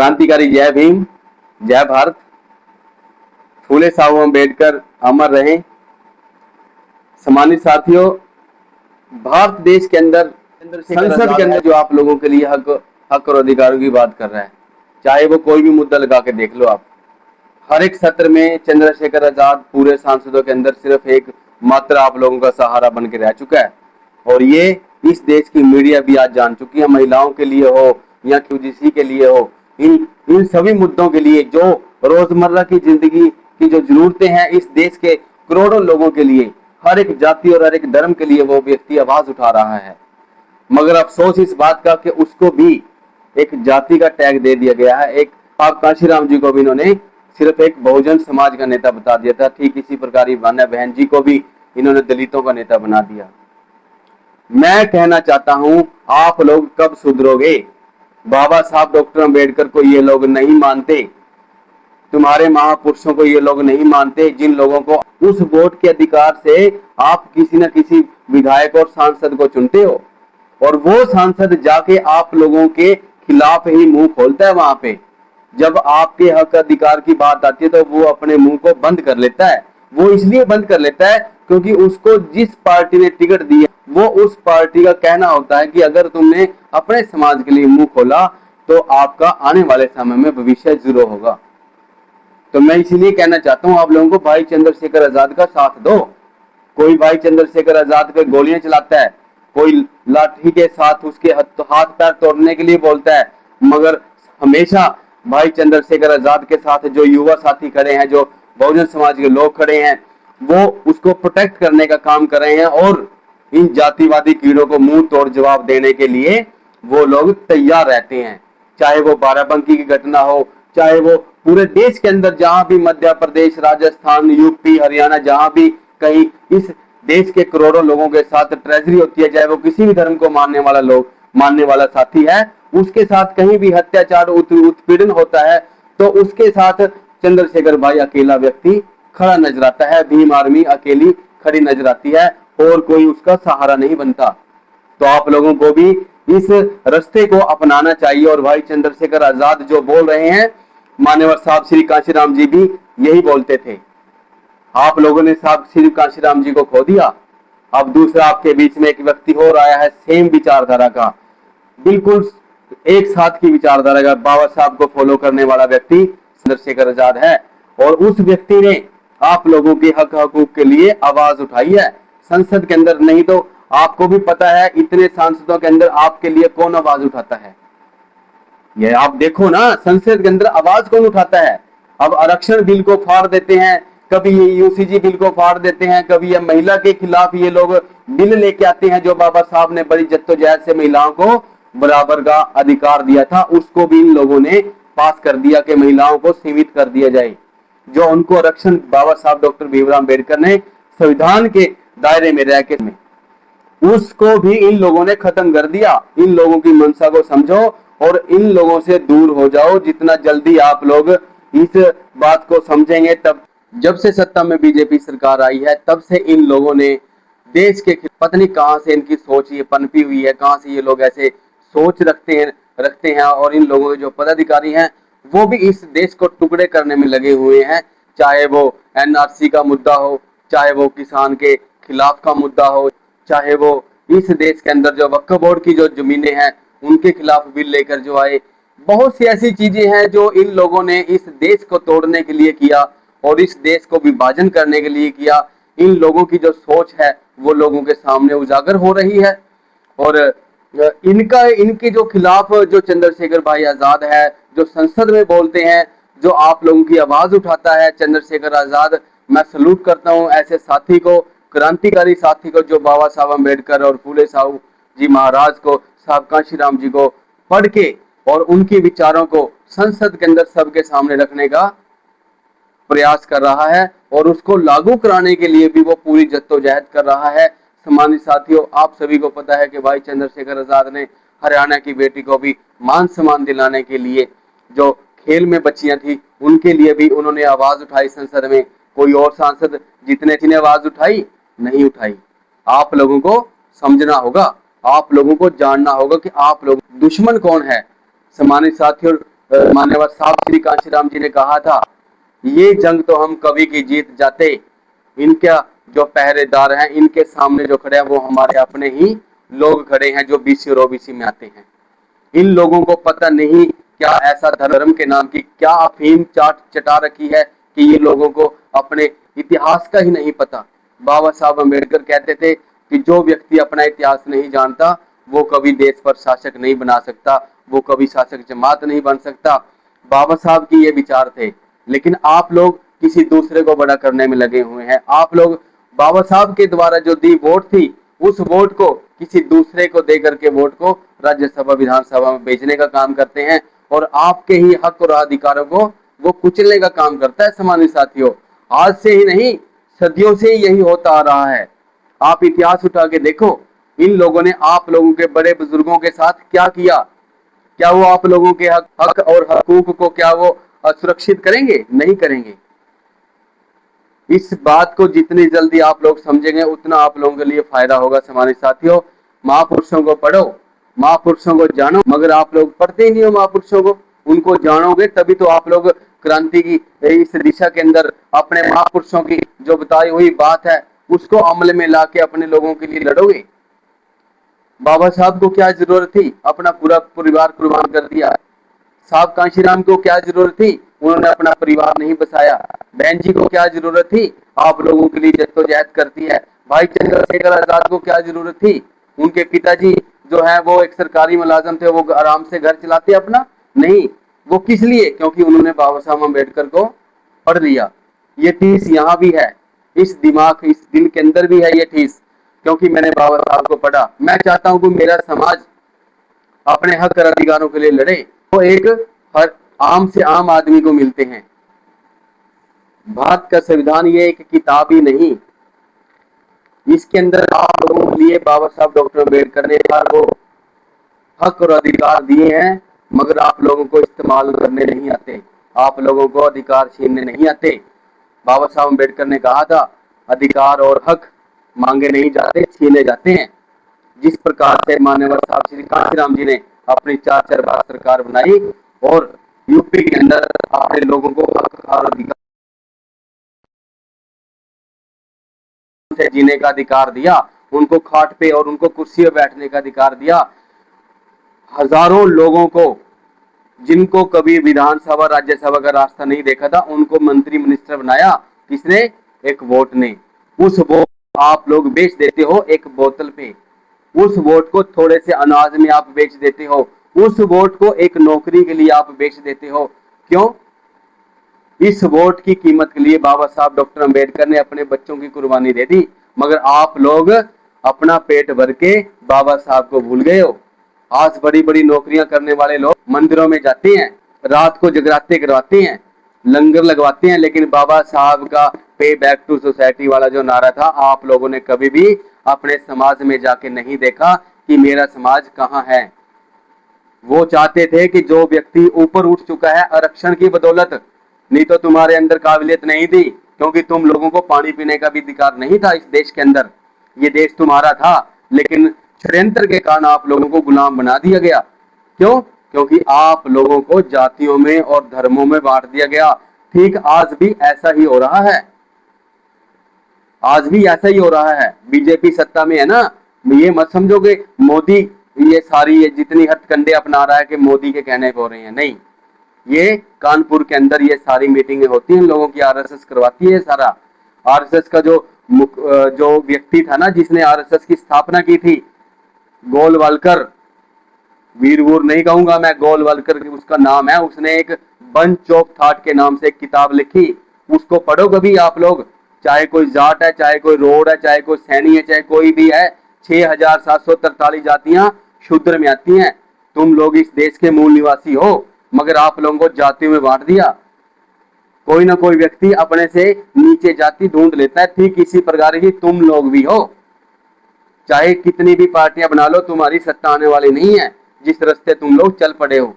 क्रांतिकारी जय भीम, जय भारत। फूले साहू अम्बेडकर अमर रहे। सम्मानित साथियों, भारत देश के अंदर संसद के अंदर जो आप लोगों के लिए हक और अधिकारों की बात कर रहा है, चाहे वो कोई भी मुद्दा लगा के देख लो आप, हर एक सत्र में चंद्रशेखर आजाद पूरे सांसदों के अंदर सिर्फ एक मात्र आप लोगों का सहारा बन के रह चुका है। और ये इस देश की मीडिया भी आज जान चुकी है, महिलाओं के लिए हो या QGC के लिए हो, इन सभी मुद्दों के लिए जो रोजमर्रा की जिंदगी की जो जरूरतें हैं इस देश के करोड़ों लोगों के लिए, हर एक जाति और हर एक धर्म के लिए वो व्यक्ति आवाज उठा रहा है। मगर अफसोस इस बात का कि उसको भी एक जाति का टैग दे दिया गया है। एक आप कांशीराम जी को भी इन्होंने सिर्फ एक बहुजन समाज का नेता बता दिया था। ठीक इसी प्रकार मान्या बहन जी को भी इन्होंने दलितों का नेता बना दिया। मैं कहना चाहता हूं, आप लोग कब सुधरोगे? बाबा साहब डॉक्टर अंबेडकर को ये लोग नहीं मानते, तुम्हारे महापुरुषों को ये लोग नहीं मानते, जिन लोगों को उस वोट के अधिकार से आप किसी न किसी विधायक और सांसद को चुनते हो, और वो सांसद जाके आप लोगों के खिलाफ ही मुंह खोलता है। वहां पे जब आपके हक अधिकार की बात आती है तो वो अपने मुंह को बंद कर लेता है। वो इसलिए बंद कर लेता है क्योंकि उसको जिस पार्टी ने टिकट दी है वो उस पार्टी का कहना होता है कि अगर तुमने अपने समाज के लिए मुंह खोला तो आपका आने वाले समय में भविष्य जीरो होगा। तो मैं इसीलिए कहना चाहता हूं आप लोगों को, भाई चंद्रशेखर आजाद का साथ दो। कोई भाई चंद्रशेखर आजाद पे गोलियां चलाता है, कोई लाठी के साथ उसके हाथ पैर तोड़ने के लिए बोलता है, मगर हमेशा भाई चंद्रशेखर आजाद के साथ जो युवा साथी खड़े हैं, जो बहुजन समाज के लोग खड़े हैं, वो उसको प्रोटेक्ट करने का काम कर रहे हैं। और इन जातिवादी कीड़ों को मुंह तोड़ जवाब देने के लिए वो लोग तैयार रहते हैं। चाहे वो बाराबंकी की घटना हो, चाहे वो पूरे देश के अंदर जहां भी मध्य प्रदेश, राजस्थान, यूपी, हरियाणा, जहां भी कहीं इस देश के करोड़ों लोगों के साथ ट्रेजरी होती है, चाहे वो किसी भी धर्म को मानने वाला साथी है, उसके साथ कहीं भी अत्याचार उत्पीड़न होता है तो उसके साथ चंद्रशेखर भाई अकेला व्यक्ति खड़ा नजर आता है। भीम आर्मी अकेली खड़ी नजर आती है और कोई उसका सहारा नहीं बनता। तो आप लोगों को भी इस रास्ते को अपनाना चाहिए। और भाई चंद्रशेखर आजाद जो बोल रहे हैं, मान्यवर साहब श्री कांशीराम जी भी यही बोलते थे। आप लोगों ने साहब श्री कांशीराम जी को खो दिया, अब दूसरा आपके बीच में एक व्यक्ति और आया है सेम विचारधारा का, बिल्कुल एक साथ की विचारधारा का, बाबा साहब को फॉलो करने वाला व्यक्ति चंद्रशेखर आजाद है। और उस व्यक्ति ने आप लोगों के हक हकूक के लिए आवाज उठाई है संसद के अंदर। नहीं तो आपको भी पता है इतने सांसदों के अंदर आपके लिए कौन आवाज उठाता है, ये आप देखो ना, संसद के अंदर आवाज कौन उठाता है। अब आरक्षण बिल को फाड़ देते हैं, कभी ये UCG बिल को फाड़ देते हैं, कभी ये महिला के खिलाफ ये लोग बिल लेके आते हैं जो बाबा साहब ने बड़ी जद्दोजहद से महिलाओं को बराबर का अधिकार दिया था, उसको भी इन लोगों ने पास कर दिया कि महिलाओं को सीमित कर दिया जाए। जो उनको आरक्षण बाबा साहब डॉक्टर भीमराव अम्बेडकर ने संविधान के दायरे में रह के उसको भी इन लोगों ने खत्म कर दिया। इन लोगों की मंशा को समझो और इन लोगों से दूर हो जाओ। जितना जल्दी आप लोग इस बात को समझेंगे, तब जब से सत्ता में BJP सरकार आई है तब से इन लोगों ने देश के पता नहीं कहां से इनकी सोच ये पनपी हुई है, कहां से ये लोग ऐसे सोच रखते हैं। और इन लोगों के जो पदाधिकारी हैं वो भी इस देश को टुकड़े करने में लगे हुए हैं। चाहे वो NRC का मुद्दा हो, चाहे वो किसान के खिलाफ का मुद्दा हो, चाहे वो इस देश के अंदर जो वक्फ बोर्ड की जो जमीनें हैं उनके खिलाफ बिल लेकर जो आए। बहुत सी ऐसी चीजें हैं जो इन लोगों ने इस देश को तोड़ने के लिए किया और इस देश को विभाजन करने के लिए किया। इन लोगों की जो सोच है वो लोगों के सामने उजागर हो रही है। और इनके जो खिलाफ जो चंद्रशेखर भाई आजाद है, जो संसद में बोलते हैं, जो आप लोगों की आवाज उठाता है चंद्रशेखर आजाद, मैं सलूट करता हूं ऐसे साथी को, क्रांतिकारी साथी को, जो बाबा साहब अम्बेडकर और फूले साहू जी महाराज को, साहब कांशीराम जी को पढ़ के और उनके विचारों को संसद के अंदर सबके सामने रखने का प्रयास कर रहा है और उसको लागू कराने के लिए भी वो पूरी जद्दोजहद कर रहा है। सम्मानित साथियों, आप सभी को पता है कि भाई चंद्रशेखर आजाद ने हरियाणा की बेटी को भी मान सम्मान दिलाने के लिए, जो खेल में बच्चियां थी उनके लिए भी उन्होंने आवाज उठाई संसद में। कोई और सांसद जितने आवाज उठाई नहीं उठाई। आप लोगों को समझना होगा, आप लोगों को जानना होगा कि आप लोग दुश्मन कौन है। सम्मानित साथियों, मान्यवर साहब श्री कांशीराम जी ने कहा था, ये जंग तो हम कभी की जीत जाते, इनका जो पहरेदार हैं, इनके सामने जो खड़े हैं वो हमारे अपने ही लोग खड़े हैं जो बीसी और ओबीसी में आते हैं। इन लोगों को पता नहीं क्या ऐसा धर्म के नाम की क्या अफीम चटा रखी है कि ये लोगों को अपने इतिहास का ही नहीं पता। बाबा साहब अम्बेडकर कहते थे कि जो व्यक्ति अपना इतिहास नहीं जानता वो कभी देश पर शासक नहीं बना सकता, वो कभी शासक जमात नहीं बन सकता। बाबा साहब की ये विचार थे, लेकिन आप लोग किसी दूसरे को बड़ा करने में लगे हुए हैं। आप लोग बाबा साहब के द्वारा जो दी वोट थी, उस वोट को किसी दूसरे को दे करके वोट को राज्यसभा विधानसभा में भेजने का काम करते हैं, और आपके ही हक और अधिकारों को वो कुचलने का काम करता है। सम्मानित साथियों, आज से ही नहीं, सदियों से यही होता आ रहा है। आप इतिहास उठा के देखो, इन लोगों ने आप लोगों के बड़े बुजुर्गों के साथ क्या किया। क्या वो आप लोगों के हक और हकूक को क्या वो सुरक्षित करेंगे? नहीं करेंगे। इस बात को जितनी जल्दी आप लोग समझेंगे उतना आप लोगों के लिए फायदा होगा। सम्मानित साथियों, महापुरुषों को पढ़ो, महापुरुषों को जानो, मगर आप लोग पढ़ते ही नहीं हो महापुरुषों को। उनको जानोगे तभी तो आप लोग क्रांति की इस दिशा के अंदर अपने महापुरुषों की जो बताई हुई बात है उसको अमल में लाके अपने लोगों के लिए लड़ोगे। बाबा साहब को क्या जरूरत थी? अपना पूरा परिवार कुर्बान कर दिया। साहब कांशीराम को क्या जरूरत थी? उन्होंने अपना परिवार नहीं बसाया। बहन जी को क्या जरूरत थी? आप लोगों के लिए जद्दोजहद करती है। भाई चंद्रशेखर आजाद को क्या जरूरत थी? उनके पिताजी जो है वो एक सरकारी मुलाजिम थे, वो आराम से घर चलाते अपना? नहीं। वो किस लिए? क्योंकि उन्होंने बाबा साहब अम्बेडकर को पढ़ लिया। ये ठीस यहाँ भी है, इस दिमाग इस दिल के अंदर भी है ये ठीस, क्योंकि मैंने बाबा साहब को पढ़ा। मैं चाहता हूं कि मेरा समाज अपने हक और अधिकारों के लिए लड़े। वो एक हर आम से आम आदमी को मिलते हैं। भारत का संविधान ये एक किताब ही नहीं, इसके अंदर आप लोगों के लिए बाबा साहब डॉक्टर अम्बेडकर ने वो हक और अधिकार दिए हैं, मगर आप लोगों को इस्तेमाल करने नहीं आते, आप लोगों को अधिकार छीनने नहीं आते। बाबा साहब अम्बेडकर ने कहा था, अधिकार और हक मांगे नहीं जाते, छीने जाते हैं। जिस प्रकार से मान्यवर साहब श्री कांशीराम जी ने अपनी 4 बार सरकार बनाई और यूपी के अंदर अपने लोगों को हक और अधिकार से जीने का अधिकार दिया, उनको खाट पे और उनको कुर्सी पे बैठने का अधिकार दिया। हजारों लोगों को जिनको कभी विधानसभा राज्यसभा का रास्ता नहीं देखा था, उनको मंत्री मिनिस्टर बनाया। किसने? एक वोट ने। उस वोट आप लोग बेच देते हो एक बोतल पे, उस वोट को थोड़े से अनाज में आप बेच देते हो, उस वोट को एक नौकरी के लिए आप बेच देते हो। क्यों? इस वोट की कीमत के लिए बाबा साहब डॉक्टर अम्बेडकर ने अपने बच्चों की कुर्बानी दे दी, मगर आप लोग अपना पेट भर के बाबा साहब को भूल गए हो। आज बड़ी बड़ी नौकरियां करने वाले लोग मंदिरों में जाते हैं, रात को जगराते करवाते हैं, लंगर लगवाते हैं, लेकिन बाबा साहब का पे बैक टू सोसाइटी वाला जो नारा था, आप लोगों ने कभी भी अपने समाज में जाके नहीं देखा कि मेरा समाज कहाँ है। वो चाहते थे कि जो व्यक्ति ऊपर उठ चुका है आरक्षण की बदौलत, नहीं तो तुम्हारे अंदर काबिलियत नहीं थी, क्योंकि तुम लोगों को पानी पीने का भी अधिकार नहीं था इस देश के अंदर। ये देश तुम्हारा था, लेकिन षड्यंत्र के कारण आप लोगों को गुलाम बना दिया गया। क्यों? क्योंकि आप लोगों को जातियों में और धर्मों में बांट दिया गया। ठीक आज भी ऐसा ही हो रहा है, आज भी ऐसा ही हो रहा है। बीजेपी सत्ता में है ना, ये मत समझोगे मोदी ये सारी ये जितनी हथकंडे अपना रहा है कि मोदी के कहने पे हो रहे हैं, नहीं। ये कानपुर के अंदर ये सारी मीटिंगें होती हैं, लोगों की आरएसएस करवाती है सारा। आरएसएस का जो व्यक्ति था ना, जिसने आरएसएस की स्थापना की थी, गोलवालकर, वीर वूर नहीं कहूंगा मैं, गोलवालकर उसका नाम है। उसने एक बंच ऑफ थॉट के नाम से एक किताब लिखी, उसको पढ़ो कभी आप लोग। चाहे कोई जाट है, चाहे कोई रोड है, चाहे कोई सैनी है, चाहे कोई भी है, 6743 जातियां शूद्र में आती हैं। तुम लोग इस देश के मूल निवासी हो, मगर आप लोगों को जातियों में बांट दिया। कोई ना कोई व्यक्ति अपने से नीचे जाति ढूंढ लेता है, ठीक इसी प्रकार की तुम लोग भी हो। चाहे कितनी भी पार्टियां बना लो, तुम्हारी सत्ता आने वाली नहीं है जिस रास्ते तुम लोग चल पड़े हो।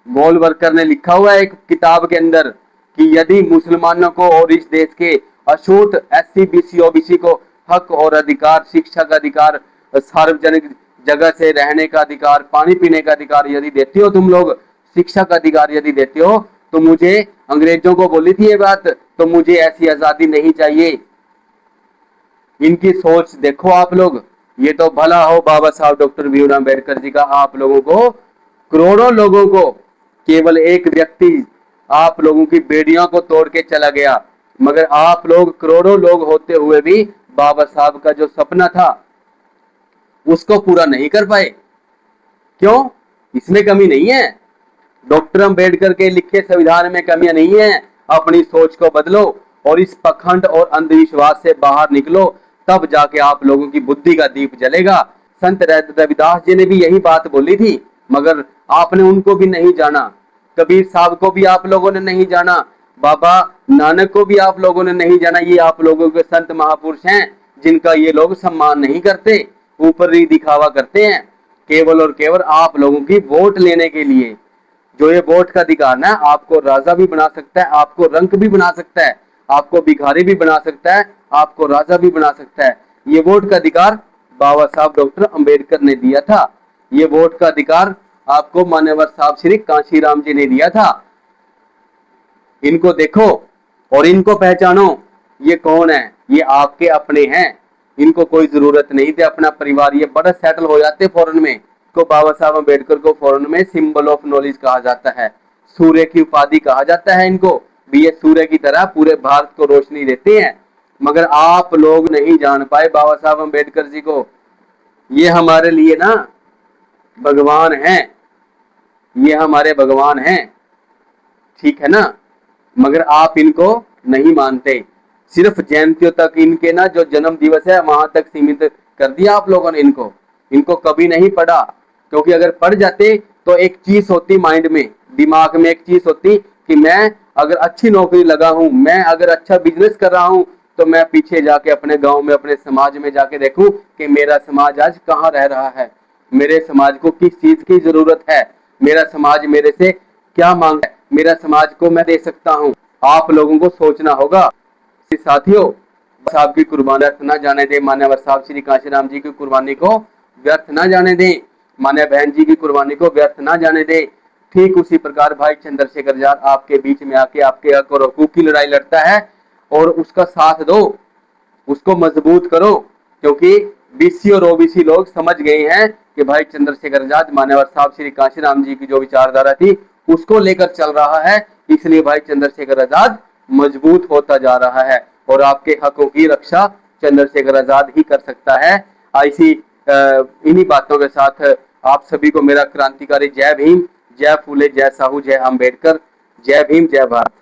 गोलवलकर ने लिखा हुआ है एक किताब के अंदर कि यदि मुसलमानों को और इस देश के अछूत एससी बीसी ओबीसी को हक और अधिकार, शिक्षा का अधिकार, सार्वजनिक जगह से रहने का अधिकार, पानी पीने का अधिकार यदि देती हो तुम लोग, शिक्षा का अधिकार यदि देते हो तो मुझे, अंग्रेजों को बोली थी ये बात, तो मुझे ऐसी आजादी नहीं चाहिए। इनकी सोच देखो आप लोग। ये तो भला हो बाबा साहब डॉक्टर भीमराव अम्बेडकर जी का, आप लोगों को, करोड़ों लोगों को, केवल एक व्यक्ति आप लोगों की बेड़ियों को तोड़ के चला गया, मगर आप लोग करोड़ों लोग होते हुए भी बाबा साहब का जो सपना था उसको पूरा नहीं कर पाए। क्यों? इसमें कमी नहीं है, डॉक्टर अंबेडकर के लिखे संविधान में कमियां नहीं है। अपनी सोच को बदलो और इस पखंड और अंधविश्वास से बाहर निकलो, तब जाके आप लोगों की बुद्धि का दीप जलेगा। संत रविदास जी ने भी यही बात बोली थी, मगर आपने उनको भी नहीं जाना। कबीर साहब को भी आप लोगों ने नहीं जाना, बाबा नानक को भी आप लोगों ने नहीं जाना। ये आप लोगों के संत महापुरुष हैं जिनका ये लोग सम्मान नहीं करते, ऊपरी दिखावा करते हैं, केवल और केवल आप लोगों की वोट लेने के लिए। जो ये वोट का अधिकार ना, आपको राजा भी बना सकता है, आपको रंक भी बना सकता है, आपको भिखारी भी बना सकता है, आपको राजा भी बना सकता है। ये वोट का अधिकार बाबा साहब डॉक्टर अंबेडकर ने दिया था। ये वोट का अधिकार आपको मान्यवर साहब श्री कांशीराम जी ने दिया था। इनको देखो और इनको पहचानो, ये कौन है? ये आपके अपने हैं। इनको कोई जरूरत नहीं थी अपना परिवार, ये बड़ा सेटल हो जाते फॉरेन में। को बाबा साहब अम्बेडकर को फॉरेन में सिंबल ऑफ नॉलेज कहा जाता है, सूर्य की उपाधि कहा जाता है इनको भी। ये सूर्य की तरह पूरे भारत को रोशनी देते हैं, मगर आप लोग नहीं जान पाए बाबा साहब अम्बेडकर जी को। ये हमारे लिए ना भगवान हैं, ये हमारे भगवान हैं, ठीक है ना, मगर आप इनको नहीं मानते। सिर्फ जयंतियों तक इनके ना जो जन्म दिवस है वहां तक सीमित कर दिया आप लोगों ने इनको। इनको कभी नहीं पढ़ा, क्योंकि अगर पढ़ जाते तो एक चीज होती माइंड में, दिमाग में एक चीज होती कि मैं अगर अच्छी नौकरी लगा हूं, मैं अगर अच्छा बिजनेस कर रहा हूं, तो मैं पीछे जाके अपने गांव में, अपने समाज में जाके देखूं कि मेरा समाज आज कहां रह रहा है, मेरे समाज को किस चीज की जरूरत है, मेरा समाज मेरे से क्या मांग है, मेरा समाज को मैं दे सकता हूं। आप लोगों को सोचना होगा। साथियों, साहब की कुर्बानी व्यर्थ न जाने दें, मान्यवर साहब श्री कांशीराम जी की कुर्बानी को व्यर्थ न जाने दें, मान्य बहन जी की कुर्बानी को व्यर्थ न जाने दें। ठीक उसी प्रकार भाई चंद्रशेखर आजाद आपके बीच में आके आपके हक और हकूक की लड़ाई लड़ता है, और उसका साथ दो, उसको मजबूत करो, क्योंकि बीसी और ओबीसी लोग समझ गए हैं कि भाई चंद्रशेखर आजाद मान्यवर साहब श्री कांशीराम जी की जो विचारधारा थी उसको लेकर चल रहा है, इसलिए भाई चंद्रशेखर आजाद मजबूत होता जा रहा है, और आपके हकों की रक्षा चंद्रशेखर आजाद ही कर सकता है। ऐसी इन्हीं बातों के साथ आप सभी को मेरा क्रांतिकारी जय भीम, जय फूले, जय साहू, जय अम्बेडकर, जय भीम, जय भारत।